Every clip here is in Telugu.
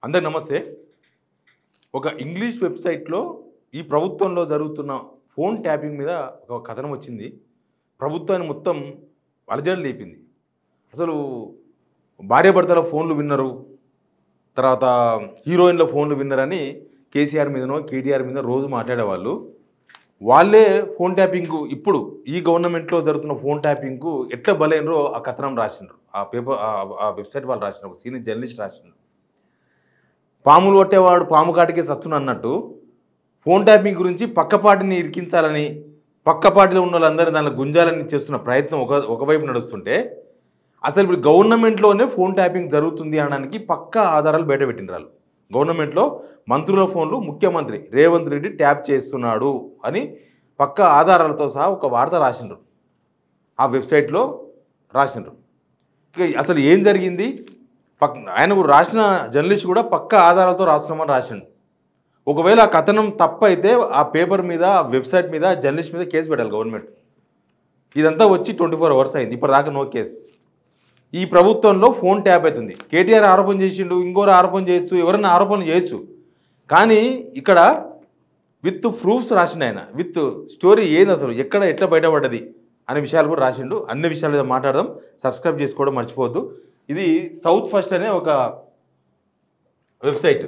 అందరికి నమస్తే. ఒక ఇంగ్లీష్ వెబ్‌సైట్‌లో ఈ ప్రభుత్వంలో జరుగుతున్న ఫోన్ ట్యాపింగ్ మీద ఒక కథనం వచ్చింది. ప్రభుత్వాన్ని మొత్తం అలజడి లేపింది. అసలు భార్యాభర్తల ఫోన్‌లు విన్నరు. తర్వాత హీరోయిన్‌ల ఫోన్‌లు విన్నరని కేసీఆర్ మీదనో, కేటీఆర్ మీద రోజు మాట్లాడేవాళ్ళు. వాళ్ళే ఫోన్ ట్యాపింగ్‌కు ఇప్పుడు ఈ గవర్నమెంట్‌లో జరుగుతున్న ఫోన్ ట్యాపింగ్‌కు ఎట్లా బలైనరో ఆ కథనం రాసిండ్రు. ఆ పేపర్ ఆ వెబ్‌సైట్ వాళ్ళు రాసిండ్రు. ఒక సీనియర్ జర్నలిస్ట్ రాసిండ్రు. పాములు కొట్టేవాడు పాము కాటికే సచ్చును అన్నట్టు ఫోన్ ట్యాపింగ్ గురించి పక్కపాటిని ఇరికించాలని పక్కపాటిలో ఉన్న వాళ్ళందరూ దానిలో గుంజాలని చేస్తున్న ప్రయత్నం ఒకవైపు నడుస్తుంటే అసలు ఇప్పుడు గవర్నమెంట్లోనే ఫోన్ ట్యాపింగ్ జరుగుతుంది అనడానికి పక్కా ఆధారాలు బయటపెట్టిన వాళ్ళు. గవర్నమెంట్లో మంత్రుల ఫోన్లు ముఖ్యమంత్రి రేవంత్ రెడ్డి ట్యాప్ చేస్తున్నాడు అని పక్కా ఆధారాలతో సహా ఒక వార్త రాసిండ్రు. ఆ వెబ్సైట్లో రాసిండ్రు. ఇక అసలు ఏం జరిగింది, ఆయన రాసిన జర్నలిస్ట్ కూడా పక్కా ఆధారాలతో రాస్తున్నామని రాసిండు. ఒకవేళ ఆ కథనం తప్పైతే ఆ పేపర్ మీద, ఆ వెబ్సైట్ మీద, జర్నలిస్ట్ మీద కేసు పెట్టాలి గవర్నమెంట్. ఇదంతా వచ్చి 24 అవర్స్ అయింది, ఇప్పటిదాకా నో కేసు. ఈ ప్రభుత్వంలో ఫోన్ ట్యాప్ అవుతుంది. కేటీఆర్ ఆరోపణ చేసిండు, ఇంకోరు ఆరోపణ చేయొచ్చు, ఎవరైనా ఆరోపణ చేయొచ్చు. కానీ ఇక్కడ విత్ ప్రూఫ్స్ రాసిండు ఆయన, విత్ స్టోరీ ఏది అసలు ఎక్కడ ఎట్లా బయటపడ్డది అనే విషయాలు కూడా రాసిండు. అన్ని విషయాల మీద మాట్లాడదాం. సబ్స్క్రైబ్ చేసుకోవడం మర్చిపోవద్దు. ఇది సౌత్ ఫస్ట్ అనే ఒక వెబ్సైట్.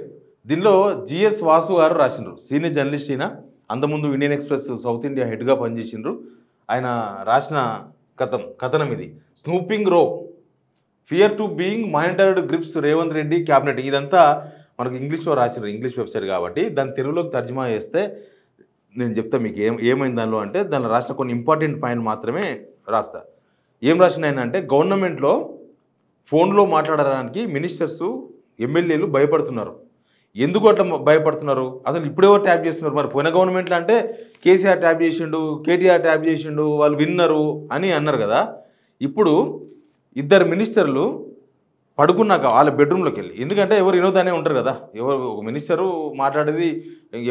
దీనిలో జిఎస్ వాసు గారు రాసిండ్రు, సీనియర్ జర్నలిస్ట్. అయినా అంతకుముందు ఇండియన్ ఎక్స్ప్రెస్ సౌత్ ఇండియా హెడ్గా పనిచేసిండ్రు. ఆయన రాసిన కథనం ఇది. స్నూపింగ్ రో, fear to being monitored grips Revanth Reddy cabinet. ఇదంతా మనకు ఇంగ్లీష్లో రాసిండ్రు, ఇంగ్లీష్ వెబ్సైట్ కాబట్టి దాన్ని తెలుగులోకి తర్జుమా చేస్తే నేను చెప్తా మీకు ఏమైంది దానిలో అంటే, దానిలో రాసిన కొన్ని ఇంపార్టెంట్ పాయింట్ మాత్రమే రాస్తా. ఏం రాసిన ఆయన అంటే, గవర్నమెంట్లో ఫోన్లో మాట్లాడడానికి మినిస్టర్స్, ఎమ్మెల్యేలు భయపడుతున్నారు. ఎందుకు అట్లా భయపడుతున్నారు? అసలు ఇప్పుడెవరు ట్యాప్ చేస్తున్నారు? మరి పోయిన గవర్నమెంట్లో అంటే కేసీఆర్ ట్యాప్ చేసిండు, కేటీఆర్ ట్యాప్ చేసిండు, వాళ్ళు విన్నరు అని అన్నారు కదా. ఇప్పుడు ఇద్దరు మినిస్టర్లు పడుకున్నాక వాళ్ళ బెడ్రూమ్లోకి వెళ్ళి, ఎందుకంటే ఎవరు వినోదానే ఉంటారు కదా, ఎవరు ఒక మినిస్టరు మాట్లాడేది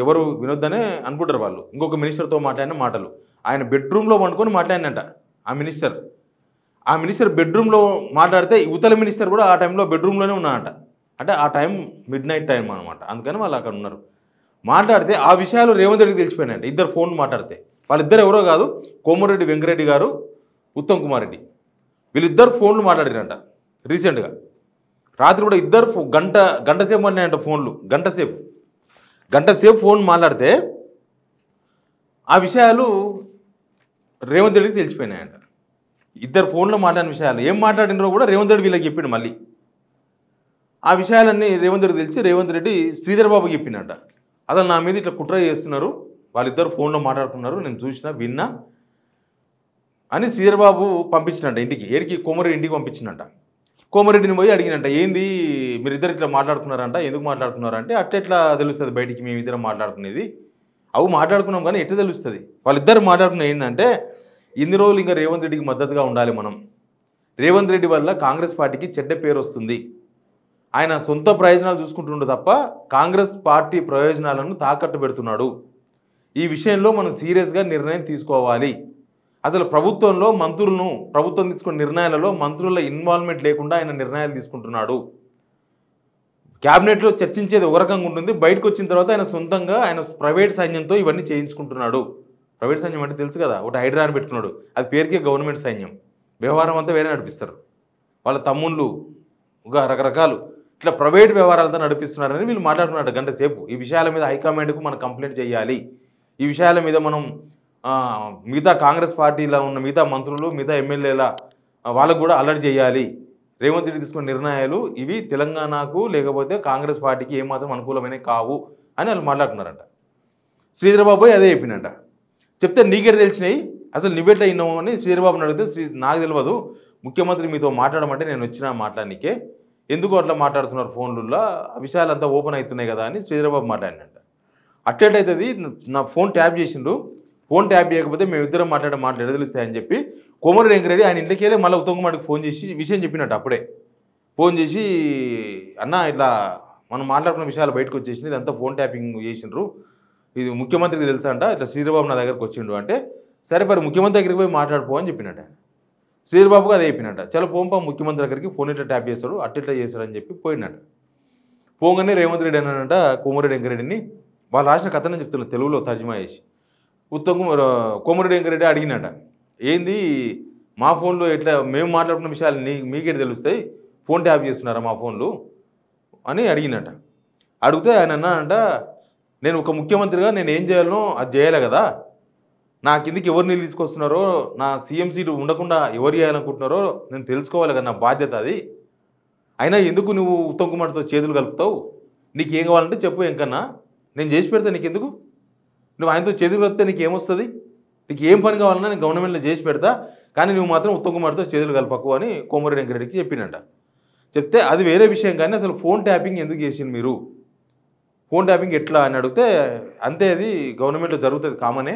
ఎవరు వినోదానే అనుకుంటారు వాళ్ళు. ఇంకొక మినిస్టర్తో మాట్లాడిన మాటలు ఆయన బెడ్రూమ్లో పండుకొని మాట్లాడినట్ట ఆ మినిస్టర్ బెడ్రూమ్లో మాట్లాడితే ఇవతల మినిస్టర్ కూడా ఆ టైంలో బెడ్రూమ్లోనే ఉన్నాడంట. అంటే ఆ టైం మిడ్ నైట్ టైం అనమాట. అందుకని వాళ్ళు అక్కడ ఉన్నారు. మాట్లాడితే ఆ విషయాలు రేవంత్ రెడ్డికి తెలిసిపోయినాయంట. ఇద్దరు ఫోన్లు మాట్లాడితే వాళ్ళిద్దరు ఎవరో కాదు, కోమరెడ్డి వెంకరెడ్డి గారు, ఉత్తమ్ కుమార్ రెడ్డి. వీళ్ళిద్దరు ఫోన్లు మాట్లాడారంట రీసెంట్గా. రాత్రి కూడా ఇద్దరు గంట సేపు మాట్లాడారంట ఫోన్లు. గంట సేపు ఫోన్ మాట్లాడితే ఆ విషయాలు రేవంత్ రెడ్డికి తెలిసిపోయినాయంట. ఇద్దరు ఫోన్లో మాట్లాడిన విషయాలు ఏం మాట్లాడినరో కూడా రేవంత్ రెడ్డి వీళ్ళకి చెప్పిండు. మళ్ళీ ఆ విషయాలన్నీ రేవంత్ రెడ్డి తెలిసి రేవంత్ రెడ్డి శ్రీధర్ బాబుకి చెప్పిండట. అసలు నా మీద ఇట్లా కుట్ర చేస్తున్నారు, వాళ్ళిద్దరు ఫోన్లో మాట్లాడుకున్నారు, నేను చూసినా విన్నా అని శ్రీధర్ బాబు పంపించినట్ట ఇంటికి. ఏడికి? కోమరెడ్డి ఇంటికి పంపించినట్ట. కోమరెడ్డిని పోయి అడిగినట్ట, ఏంది మీరిద్దరు ఇట్లా మాట్లాడుకున్నారంట, ఎందుకు మాట్లాడుకున్నారంటే, అట్లా తెలుస్తుంది బయటికి మేమిద్దరం మాట్లాడుకునేది. మాట్లాడుకున్నాం కానీ ఎట్లా తెలుస్తుంది? వాళ్ళిద్దరు మాట్లాడుకున్న ఏంటంటే, ఇన్ని రోజులు ఇంకా రేవంత్ రెడ్డికి మద్దతుగా ఉండాలి మనం. రేవంత్ రెడ్డి వల్ల కాంగ్రెస్ పార్టీకి చెడ్డ పేరు వస్తుంది. ఆయన సొంత ప్రయోజనాలు చూసుకుంటుండే తప్ప కాంగ్రెస్ పార్టీ ప్రయోజనాలను తాకట్టు పెడుతున్నాడు. ఈ విషయంలో మనం సీరియస్గా నిర్ణయం తీసుకోవాలి. అసలు ప్రభుత్వంలో ప్రభుత్వం తీసుకున్న నిర్ణయాలలో మంత్రుల ఇన్వాల్వ్మెంట్ లేకుండా ఆయన నిర్ణయాలు తీసుకుంటున్నాడు. క్యాబినెట్లో చర్చించేది ఒక రకంగా ఉంటుంది, బయటకు వచ్చిన తర్వాత ఆయన సొంతంగా ఆయన ప్రైవేట్ సైన్యంతో ఇవన్నీ చేయించుకుంటున్నాడు. ప్రైవేట్ సైన్యం అంటే తెలుసు కదా, ఒకటి హైడ్రా అని పెట్టుకున్నాడు, అది పేరుకే గవర్నమెంట్ సైన్యం. వ్యవహారం అంతా వేరే నడిపిస్తారు. వాళ్ళ తమ్ముళ్ళు ఇంకా రకరకాలు ఇట్లా ప్రైవేట్ వ్యవహారాలతో నడిపిస్తున్నారని వీళ్ళు మాట్లాడుకున్నాడు గంట సేపు. ఈ విషయాల మీద హైకమాండ్కు మనం కంప్లైంట్ చేయాలి, ఈ విషయాల మీద మనం మిగతా కాంగ్రెస్ పార్టీలో ఉన్న మిగతా మంత్రులు, మిగతా ఎమ్మెల్యేల వాళ్ళకు కూడా అలర్ట్ చేయాలి. రేవంత్ రెడ్డి తీసుకున్న నిర్ణయాలు ఇవి తెలంగాణకు లేకపోతే కాంగ్రెస్ పార్టీకి ఏమాత్రం అనుకూలమైనవి కావు అని వాళ్ళు మాట్లాడుకున్నారంట. శ్రీధర్ బాబు అదే చెప్పిందంట. చెప్తే నీకెట తెలిసినాయి, అసలు నువ్వెట్లా అయినావు అని శ్రీధర్ బాబుని అడిగితే, నాకు తెలియదు, ముఖ్యమంత్రి మీతో మాట్లాడమంటే నేను వచ్చినా మాట్లాడనికే, ఎందుకు అట్లా మాట్లాడుతున్నారు ఫోన్లలో, ఆ విషయాలు అంతా ఓపెన్ అవుతున్నాయి కదా అని శ్రీధర్ బాబు మాట్లాడినంట. అట్టేటవుతుంది, నా ఫోన్ ట్యాప్ చేసిండు, ఫోన్ ట్యాప్ చేయకపోతే మేమిద్దరం మాట్లాడే తెలుస్తాయని చెప్పి కోమరెడ్డి వెంకరెడ్డి ఆయన ఇంట్లోకి వెళ్ళి మళ్ళీ ఉత్తమ్ కుమార్కి ఫోన్ చేసి విషయం చెప్పినట్టు. అప్పుడే ఫోన్ చేసి, అన్న ఇట్లా మనం మాట్లాడుకున్న విషయాలు బయటకు వచ్చేసింది, ఇదంతా ఫోన్ ట్యాపింగ్ చేసిండ్రు, ఇది ముఖ్యమంత్రికి తెలుసా అంట, ఇట్లా శ్రీధర్ బాబు నా దగ్గరకు వచ్చిండు అంటే, సరే మరి ముఖ్యమంత్రి దగ్గరికి పోయి మాట్లాడిపో అని చెప్పినట్ట. శ్రీధర్ బాబుకు అదే చెప్పినట్ట. చాలా పోంపా ముఖ్యమంత్రి దగ్గరికి ఫోన్ ఇట్లా ట్యాప్ చేస్తాడు, అట్లా చేస్తాడని చెప్పి పోయినట్ట. పోగానే రేవంత్ రెడ్డి అన్నాడంట కోమరెడ్డి వెంకరెడ్డిని, వాళ్ళు రాసిన కథనే చెప్తున్నారు తెలుగులో తర్జుమా చేసి. కోమరెడ్డి వెంకరెడ్డి అడిగినట, ఏంది మా ఫోన్లో ఎట్లా మేము మాట్లాడుకున్న విషయాలు మీకేటి తెలుస్తాయి, ఫోన్ ట్యాప్ చేస్తున్నారా మా ఫోన్లు అని అడిగినట. అడిగితే ఆయన అన్నాడంట, నేను ఒక ముఖ్యమంత్రిగా నేను ఏం చేయాలనో అది చేయాలి కదా, నా కిందికి ఎవరు నీళ్ళు తీసుకొస్తున్నారో, నా సీఎం సీటు ఉండకుండా ఎవరు చేయాలనుకుంటున్నారో నేను తెలుసుకోవాలి కదా, నా బాధ్యత అది. అయినా ఎందుకు నువ్వు ఉత్తమ్ కుమార్తో చేతులు కలుపుతావు, నీకు ఏం కావాలంటే చెప్పు ఎంకన్నా, నేను చేసి పెడతా, నీకెందుకు, నువ్వు ఆయనతో చేతులు కలిపితే నీకు ఏమొస్తుంది, నీకు ఏం పని కావాలన్నా నేను గవర్నమెంట్లో చేసి పెడతా, కానీ నువ్వు మాత్రం ఉత్తమ్ కుమార్తో చేతులు కలపకు అని కోమరెడ్డి వెంకరెడ్డికి చెప్పినట్ట. చెప్తే అది వేరే విషయం, కానీ అసలు ఫోన్ ట్యాపింగ్ ఎందుకు చేసింది మీరు, ఫోన్ ట్యాపింగ్ ఎట్లా అని అడిగితే, అంతే అది గవర్నమెంట్లో జరుగుతుంది కామనే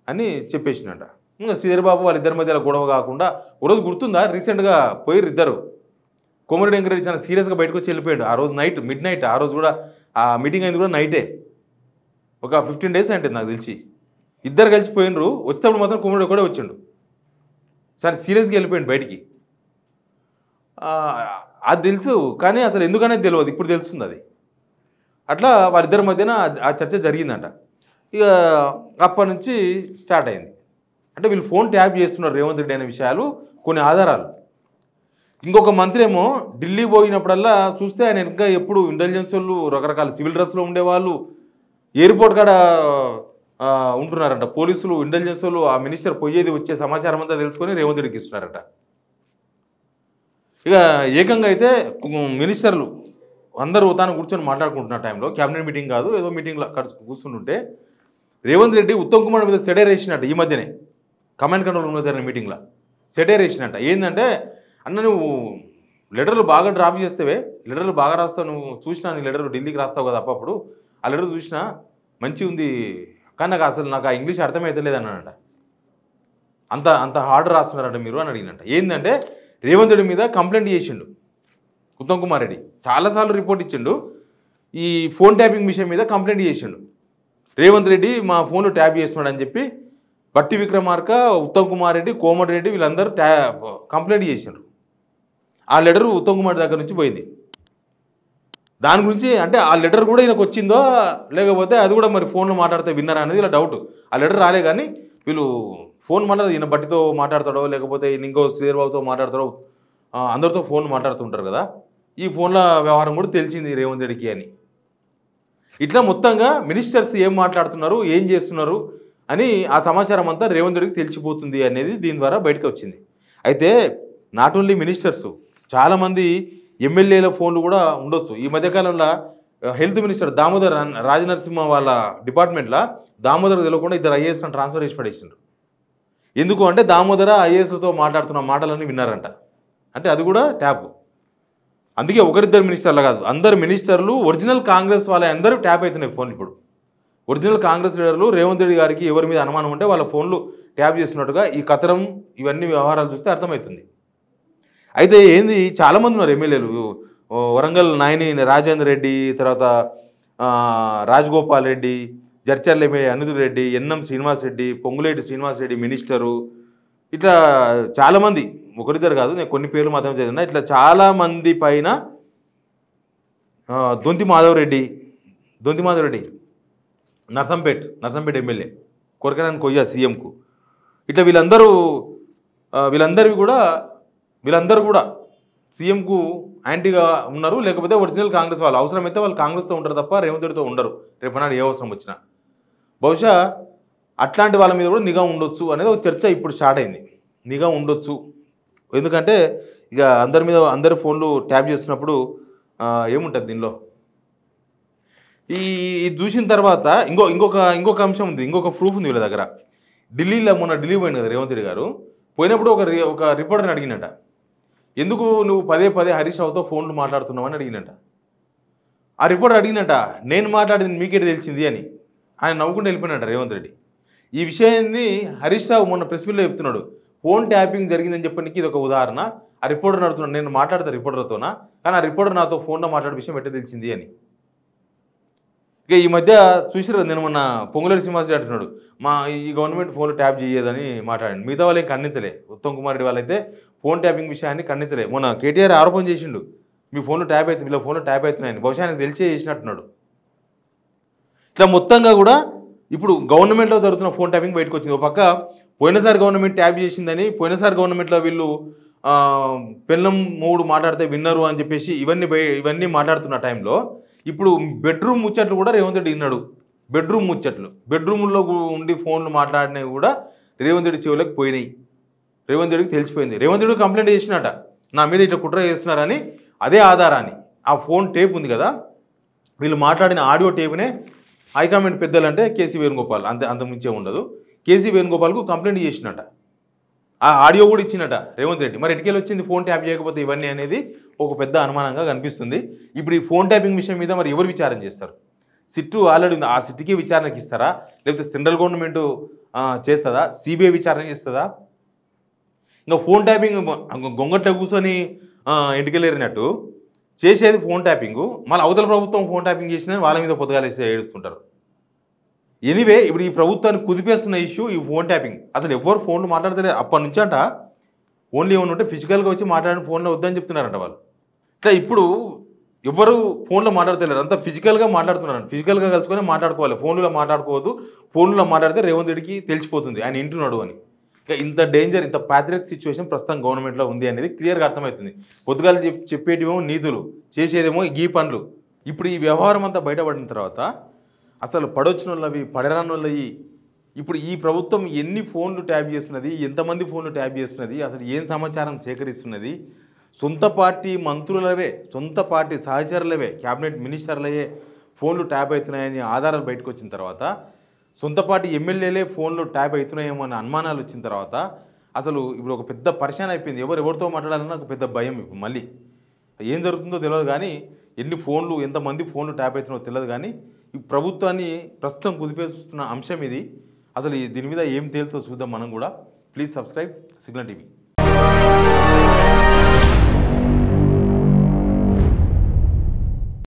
అని చెప్పేసినట్ట. ఇంకా శ్రీధర్ బాబు వాళ్ళిద్దరి మధ్యలో గొడవ కాకుండా, ఒకరోజు గుర్తుందా రీసెంట్గా పోయిర్రు ఇద్దరు, కోమరెడ్డి వెంకరెడ్డి చాలా సీరియస్గా బయటకు వచ్చి వెళ్ళిపోయాడు. ఆ రోజు నైట్ మిడ్ నైట్, ఆ రోజు కూడా ఆ మీటింగ్ అయింది కూడా నైటే, ఒక 15 days అంటే నాకు తెలిసి. ఇద్దరు కలిసిపోయినరు, వచ్చేటప్పుడు మాత్రం కోమరెడ్డి కూడా వచ్చిండు, చాలా సీరియస్గా వెళ్ళిపోయాడు బయటికి. అది తెలుసు, కానీ అసలు ఎందుకనేది తెలియదు, ఇప్పుడు తెలుస్తుంది అది. అట్లా వాళ్ళిద్దరి మధ్యన ఆ చర్చ జరిగిందంట. ఇక అప్పటి నుంచి స్టార్ట్ అయింది. అంటే వీళ్ళు ఫోన్ ట్యాప్ చేస్తున్నారు రేవంత్ రెడ్డి అనే విషయాలు కొన్ని ఆధారాలు. ఇంకొక మంత్రి ఏమో ఢిల్లీ పోయినప్పుడల్లా చూస్తే ఆయన ఇంకా ఎప్పుడు ఇంటెలిజెన్స్ వాళ్ళు రకరకాల సివిల్ డ్రెస్లో ఉండేవాళ్ళు, ఎయిర్పోర్ట్ కాడ ఉంటున్నారంట పోలీసులు, ఇంటెలిజెన్స్ వాళ్ళు ఆ మినిస్టర్ పోయేది వచ్చే సమాచారం అంతా తెలుసుకొని రేవంత్ రెడ్డికి ఇస్తున్నారట. ఇక ఏకంగా అయితే మినిస్టర్లు అందరూ తాను కూర్చొని మాట్లాడుకుంటున్న టైంలో, క్యాబినెట్ మీటింగ్ కాదు ఏదో మీటింగ్లో కూర్చుంటుంటే రేవంత్ రెడ్డి ఉత్తమ్ కుమార్ మీద సెటైర్ వేసినట్ట. ఈ మధ్యనే కమాండ్ కంట్రోల్ రూమ్లో జరిగిన మీటింగ్లో సెటైర్ వేసినట్ట. ఏంటంటే, అన్న నువ్వు లెటర్లు బాగా డ్రాప్ చేస్తేవే, లెటర్లు బాగా రాస్తావు, నువ్వు చూసినా నీ లెటర్ ఢిల్లీకి రాస్తావు కదా అప్పుడు, ఆ లెటర్ చూసినా మంచిగా ఉంది, కానీ నాకు ఆ ఇంగ్లీష్ అర్థమైతలేదు అన్నాడట. అంత హార్డ్ రాస్తున్నారంట మీరు అని అడిగినట్ట. ఏంటంటే రేవంత్ రెడ్డి మీద కంప్లైంట్ చేసిండు ఉత్తమ్ కుమార్ రెడ్డి, చాలాసార్లు రిపోర్ట్ ఇచ్చిండు, ఈ ఫోన్ ట్యాపింగ్ విషయం మీద కంప్లైంట్ చేసిండు. రేవంత్ రెడ్డి మా ఫోన్లు ట్యాప్ చేస్తున్నాడు అని చెప్పి బట్టి విక్రమార్క, ఉత్తమ్ కుమార్ రెడ్డి, కోమటిరెడ్డి వీళ్ళందరూ కంప్లైంట్ చేసిండ్రు. ఆ లెటర్ ఉత్తమ్ కుమార్ దగ్గర నుంచి పోయింది. దాని గురించి అంటే ఆ లెటర్ కూడా ఈయనకు వచ్చిందో లేకపోతే అది కూడా మరి ఫోన్లో మాట్లాడితే విన్నారా అనేది ఇలా డౌట్. ఆ లెటర్ రాలే, కానీ వీళ్ళు ఫోన్ మాట్లాడదు, ఈయన బట్టితో మాట్లాడతాడో లేకపోతే ఇంకో శ్రీధర్ బాబుతో మాట్లాడతాడో, అందరితో ఫోన్ మాట్లాడుతుంటారు కదా, ఈ ఫోన్ల వ్యవహారం కూడా తెలిసింది రేవంత్ రెడ్డికి అని. ఇట్లా మొత్తంగా మినిస్టర్స్ ఏం మాట్లాడుతున్నారు, ఏం చేస్తున్నారు అని ఆ సమాచారం అంతా రేవంత్ రెడ్డికి తెలిసిపోతుంది అనేది దీని ద్వారా బయటకు వచ్చింది. అయితే నాట్ ఓన్లీ మినిస్టర్స్, చాలామంది ఎమ్మెల్యేల ఫోన్లు కూడా ఉండొచ్చు. ఈ మధ్యకాలంలో హెల్త్ మినిస్టర్ దామోదర్ రాజనరసింహ వాళ్ళ డిపార్ట్మెంట్లో దామోదర్ తెలియకుండా ఇద్దరు ఐఏఎస్లను ట్రాన్స్ఫర్ చేసి పడేసిండ్రు. ఎందుకు అంటే దామోదర ఐఏఎస్లతో మాట్లాడుతున్న మాటలన్నీ విన్నారంట. అంటే అది కూడా ట్యాప్. అందుకే ఒకరిద్దరు మినిస్టర్లు కాదు, అందరు మినిస్టర్లు ఒరిజినల్ కాంగ్రెస్ వాళ్ళ అందరూ ట్యాప్ అవుతున్నాయి ఫోన్లు. ఇప్పుడు ఒరిజినల్ కాంగ్రెస్ లీడర్లు రేవంత్ రెడ్డి గారికి ఎవరి మీద అనుమానం ఉంటే వాళ్ళ ఫోన్లు ట్యాప్ చేస్తున్నట్టుగా ఈ కథనం ఇవన్నీ వ్యవహారాలు చూస్తే అర్థమవుతుంది. అయితే ఏంది, చాలామంది ఉన్నారు ఎమ్మెల్యేలు, వరంగల్ నాయని రాజేందర్ రెడ్డి, తర్వాత Rajagopal Reddy, Jadcherla MLA Anirudh Reddy, NM Srinivas Reddy, Ponguleti Srinivas Reddy minister, ఇట్లా చాలామంది, ఒకరిద్దరు కాదు, నేను కొన్ని పేర్లు మాత్రమే చదివినా, ఇట్లా చాలామంది పైన దొంతి మాధవ్ రెడ్డి నర్సంపేట్ ఎమ్మెల్యే, కొరకరాని కొయ్య సీఎంకు, ఇట్లా వీళ్ళందరూ కూడా సీఎంకు యాంటీగా ఉన్నారు. లేకపోతే ఒరిజినల్ కాంగ్రెస్ వాళ్ళు, అవసరమైతే వాళ్ళు కాంగ్రెస్తో ఉంటారు తప్ప రేవంత్ రెడ్డితో ఉండరు. రేపనాడు ఏ అవసరం వచ్చినా బహుశా అట్లాంటి వాళ్ళ మీద కూడా నిఘా ఉండొచ్చు అనేది ఒక చర్చ ఇప్పుడు స్టార్ట్ అయింది. నిఘా ఉండొచ్చు, ఎందుకంటే ఇక అందరి ఫోన్లు ట్యాప్ చేస్తున్నప్పుడు ఏముంటుంది దీనిలో. ఇది చూసిన తర్వాత ఇంకొక అంశం ఉంది, ఇంకొక ప్రూఫ్ ఉంది వీళ్ళ దగ్గర. ఢిల్లీ పోయింది కదా రేవంత్ రెడ్డి గారు, పోయినప్పుడు ఒక రిపోర్టర్ని అడిగినట్ట, ఎందుకు నువ్వు పదే హరీష్ రావుతో ఫోన్లు మాట్లాడుతున్నావు అని అడిగినట్ట. ఆ రిపోర్టర్ అడిగినట్ట, నేను మాట్లాడింది మీకేటి తెలిసింది అని. ఆయన నవ్వుకుంటూ వెళ్ళిపోయినట్ట రేవంత్ రెడ్డి. ఈ విషయాన్ని హరీష్ రావు మొన్న ప్రెస్ మీట్లో చెప్తున్నాడు, ఫోన్ ట్యాపింగ్ జరిగిందని చెప్పడానికి ఇది ఒక ఉదాహరణ. ఆ రిపోర్టర్ అడుగుతున్నాడు, నేను మాట్లాడతా రిపోర్టర్తోనా, కానీ ఆ రిపోర్టర్ నాతో ఫోన్లో మాట్లాడే విషయం ఎట్లా తెలిసింది అని. ఇక ఈ మధ్య చూసిరా, నేను మొన్న పొంగులేటి శ్రీనివాస్ రెడ్డి అంటున్నాడు, ఈ గవర్నమెంట్ ఫోన్లు ట్యాప్ చేయదని మాట్లాడండి. మిగతా వాళ్ళు ఏం ఖండించలే, ఉత్తమ్ కుమార్ రెడ్డి వాళ్ళైతే ఫోన్ ట్యాపింగ్ విషయాన్ని ఖండించలే. మొన్న కేటీఆర్ ఆరోపణ చేసిండు, మీ ఫోన్లో ట్యాప్ అవుతుంది, వీళ్ళ ఫోన్లో ట్యాప్ అవుతున్నాయని బహుశా ఆయనకు తెలిసే చేసినట్టున్నాడు. ఇట్లా మొత్తంగా కూడా ఇప్పుడు గవర్నమెంట్లో జరుగుతున్న ఫోన్ ట్యాపింగ్ బయటకు వచ్చింది. ఒక పక్క పోయినసారి గవర్నమెంట్ ట్యాప్ చేసిందని, పోయినసారి గవర్నమెంట్లో వీళ్ళు పెళ్ళం మూడు మాట్లాడితే విన్నరు అని చెప్పేసి ఇవన్నీ మాట్లాడుతున్న టైంలో ఇప్పుడు బెడ్రూమ్ ముచ్చట్లు కూడా రేవంత్ రెడ్డి విన్నాడు. బెడ్రూమ్ ముచ్చట్లు, బెడ్రూమ్లో ఉండి ఫోన్లు మాట్లాడినవి కూడా రేవంత్ రెడ్డి చెవులకు పోయినాయి. రేవంత్ రెడ్డికి తెలిసిపోయింది. రేవంత్ రెడ్డి కంప్లైంట్ చేసినట, నా మీద ఇట్లా కుట్ర చేస్తున్నారని. అదే ఆధారాన్ని ఆ ఫోన్ టేప్ ఉంది కదా, వీళ్ళు మాట్లాడిన ఆడియో టేప్నే హైకమాండ్ పెద్దలు అంటే కేసీ వేణుగోపాల్, అంతమించే ఉండదు, కేసీ వేణుగోపాల్కు కంప్లైంట్ చేసినట. ఆ ఆడియో కూడా ఇచ్చినట రేవంత్ రెడ్డి. మరి ఎటుకెళ్ళి వచ్చింది ఫోన్ ట్యాప్ చేయకపోతే ఇవన్నీ అనేది ఒక పెద్ద అనుమానంగా కనిపిస్తుంది. ఇప్పుడు ఈ ఫోన్ ట్యాపింగ్ విషయం మీద మరి ఎవరు విచారణ చేస్తారు? సిట్టు ఆల్రెడీ ఉంది, ఆ సిట్టుకి విచారణకి ఇస్తారా, లేకపోతే సెంట్రల్ గవర్నమెంట్ చేస్తుందా, సిబిఐ విచారణ చేస్తుందా? ఇంకా ఫోన్ ట్యాపింగ్ గొంగట్ల కూర్చొని ఇంటికెళ్ళేరినట్టు చేసేది ఫోన్ ట్యాపింగు, మళ్ళీ అవతల ప్రభుత్వం ఫోన్ ట్యాపింగ్ చేసిందని వాళ్ళ మీద పొద్దుగాలేసి ఏడుస్తుంటారు. ఎనీవే ఇప్పుడు ఈ ప్రభుత్వాన్ని కుదిపేస్తున్న ఇష్యూ ఈ ఫోన్ ట్యాపింగ్. అసలు ఎవరు ఫోన్లు మాట్లాడతలేరు అప్పటి నుంచి అంట. ఓన్లీ ఏమన్నా ఉంటే ఫిజికల్గా వచ్చి మాట్లాడిన ఫోన్లో వద్దని చెప్తున్నారంట వాళ్ళు. ఇట్లా ఇప్పుడు ఎవరు ఫోన్లో మాట్లాడతలేరు, అంతా ఫిజికల్గా మాట్లాడుతున్నారు. ఫిజికల్గా కలుసుకొని మాట్లాడుకోవాలి, ఫోన్లో మాట్లాడుకోవద్దు. ఫోన్లో మాట్లాడితే రేవంత్ రెడ్డికి తెలిసిపోతుంది ఆయన ఇంటున్నాడు అని. ఇక ఇంత డేంజర్, ఇంత ప్యాథరిక్ సిచ్యువేషన్ ప్రస్తుతం గవర్నమెంట్లో ఉంది అనేది క్లియర్గా అర్థమవుతుంది. పొద్దుగాలు చెప్పేటివేమో నీతులు, చేసేదేమో ఈ పనులు. ఇప్పుడు ఈ వ్యవహారం అంతా బయటపడిన తర్వాత అసలు పడొచ్చిన వాళ్ళవి పడరాని వాళ్ళవి, ఇప్పుడు ఈ ప్రభుత్వం ఎన్ని ఫోన్లు ట్యాప్ చేస్తున్నది, ఎంతమంది ఫోన్లు ట్యాప్ చేస్తున్నది, అసలు ఏం సమాచారం సేకరిస్తున్నది, సొంత పార్టీ మంత్రులవే, సొంత పార్టీ సహచరులవే, క్యాబినెట్ మినిస్టర్లయే ఫోన్లు ట్యాప్ అవుతున్నాయని ఆధారాలు బయటకు వచ్చిన తర్వాత, సొంత పార్టీ ఎమ్మెల్యేలే ఫోన్లు ట్యాప్ అవుతున్నాయేమో అనే అనుమానాలు వచ్చిన తర్వాత అసలు ఇప్పుడు ఒక పెద్ద పరిశాన్ అయిపోయింది. ఎవరితో మాట్లాడాలన్నా ఒక పెద్ద భయం. ఇప్పుడు మళ్ళీ ఏం జరుగుతుందో తెలియదు కానీ, ఎన్ని ఫోన్లు ఎంతమంది ఫోన్లు ట్యాప్ అవుతున్నాయో తెలియదు కానీ, ఈ ప్రభుత్వాన్ని ప్రస్తుతం కుదిపేస్తున్న అంశం ఇది. అసలు దీని మీద ఏం తేలుతో చూద్దాం మనం కూడా. Please subscribe signal TV.